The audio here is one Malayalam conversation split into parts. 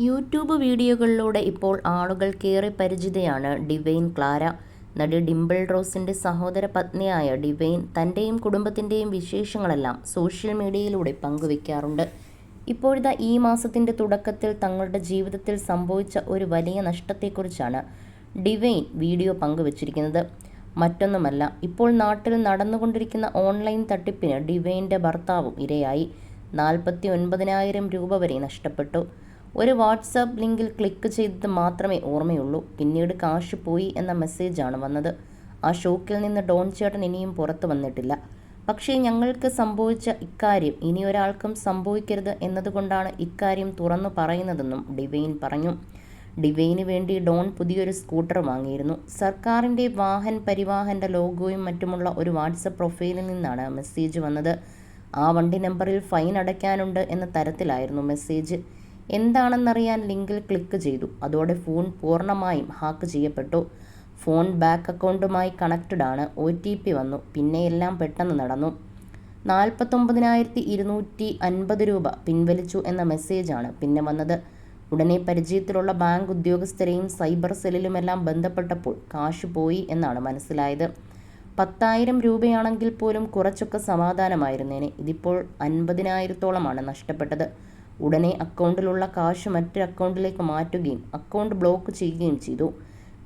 യൂട്യൂബ് വീഡിയോകളിലൂടെ ഇപ്പോൾ ആളുകൾക്കേറെ പരിചിതയാണ് ഡിവൈൻ ക്ലാര. നടി ഡിംപിൾ റോസിന്റെ സഹോദര പത്നിയായ ഡിവൈൻ തൻ്റെയും കുടുംബത്തിൻ്റെയും വിശേഷങ്ങളെല്ലാം സോഷ്യൽ മീഡിയയിലൂടെ പങ്കുവെക്കാറുണ്ട്. ഇപ്പോഴത്തെ ഈ മാസത്തിൻ്റെ തുടക്കത്തിൽ തങ്ങളുടെ ജീവിതത്തിൽ സംഭവിച്ച ഒരു വലിയ നഷ്ടത്തെക്കുറിച്ചാണ് ഡിവൈൻ വീഡിയോ പങ്കുവച്ചിരിക്കുന്നത്. മറ്റൊന്നുമല്ല, ഇപ്പോൾ നാട്ടിൽ നടന്നുകൊണ്ടിരിക്കുന്ന ഓൺലൈൻ തട്ടിപ്പിന് ഡിവൈൻ്റെ ഭർത്താവും ഇരയായി. 49,000 രൂപ വരെ നഷ്ടപ്പെട്ടു. ഒരു വാട്സാപ്പ് ലിങ്കിൽ ക്ലിക്ക് ചെയ്തത് മാത്രമേ ഓർമ്മയുള്ളൂ. പിന്നീട് കാശ് പോയി എന്ന മെസ്സേജാണ് വന്നത്. ആ ഷോക്കിൽ നിന്ന് ഡോൺ ചേട്ടൻ ഇനിയും പുറത്തു വന്നിട്ടില്ല. പക്ഷേ ഞങ്ങൾക്ക് സംഭവിച്ച ഇക്കാര്യം ഇനി ഒരാൾക്കും സംഭവിക്കരുത് എന്നതുകൊണ്ടാണ് ഇക്കാര്യം തുറന്നു പറയുന്നതെന്നും ഡിവൈൻ പറഞ്ഞു. ഡിവൈന് വേണ്ടി ഡോൺ പുതിയൊരു സ്കൂട്ടർ വാങ്ങിയിരുന്നു. സർക്കാരിൻ്റെ വാഹൻ പരിവാഹൻ്റെ ലോഗോയും മറ്റുമുള്ള ഒരു വാട്സപ്പ് പ്രൊഫൈലിൽ നിന്നാണ് മെസ്സേജ് വന്നത്. ആ വണ്ടി നമ്പറിൽ ഫൈൻ അടയ്ക്കാനുണ്ട് എന്ന തരത്തിലായിരുന്നു മെസ്സേജ്. എന്താണെന്നറിയാൻ ലിങ്കിൽ ക്ലിക്ക് ചെയ്തു. അതോടെ ഫോൺ പൂർണ്ണമായും ഹാക്ക് ചെയ്യപ്പെട്ടു. ഫോൺ ബാക്ക് അക്കൗണ്ടുമായി കണക്റ്റഡ് ആണ്. OTP വന്നു. പിന്നെ എല്ലാം പെട്ടെന്ന് നടന്നു. 49,250 രൂപ പിൻവലിച്ചു എന്ന മെസ്സേജാണ് പിന്നെ വന്നത്. ഉടനെ പരിചയത്തിലുള്ള ബാങ്ക് ഉദ്യോഗസ്ഥരെയും സൈബർ സെല്ലിലുമെല്ലാം ബന്ധപ്പെട്ടപ്പോൾ കാശ് പോയി എന്നാണ് മനസ്സിലായത്. 10,000 രൂപയാണെങ്കിൽ പോലും കുറച്ചൊക്കെ സമാധാനമായിരുന്നേനെ. ഇതിപ്പോൾ 50,000-ഓളമാണ് നഷ്ടപ്പെട്ടത്. ഉടനെ അക്കൗണ്ടിലുള്ള കാശ് മറ്റൊരു അക്കൗണ്ടിലേക്ക് മാറ്റുകയും അക്കൗണ്ട് ബ്ലോക്ക് ചെയ്യുകയും ചെയ്തു.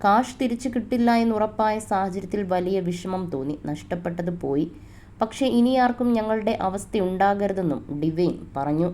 കാശ് തിരിച്ചു കിട്ടില്ല എന്നുറപ്പായ സാഹചര്യത്തിൽ വലിയ വിഷമം തോന്നി. നഷ്ടപ്പെട്ടത് പോയി. പക്ഷേ ഇനി ആർക്കും ഞങ്ങളുടെ അവസ്ഥയുണ്ടാകരുതെന്നും ഡിവൈൻ പറഞ്ഞു.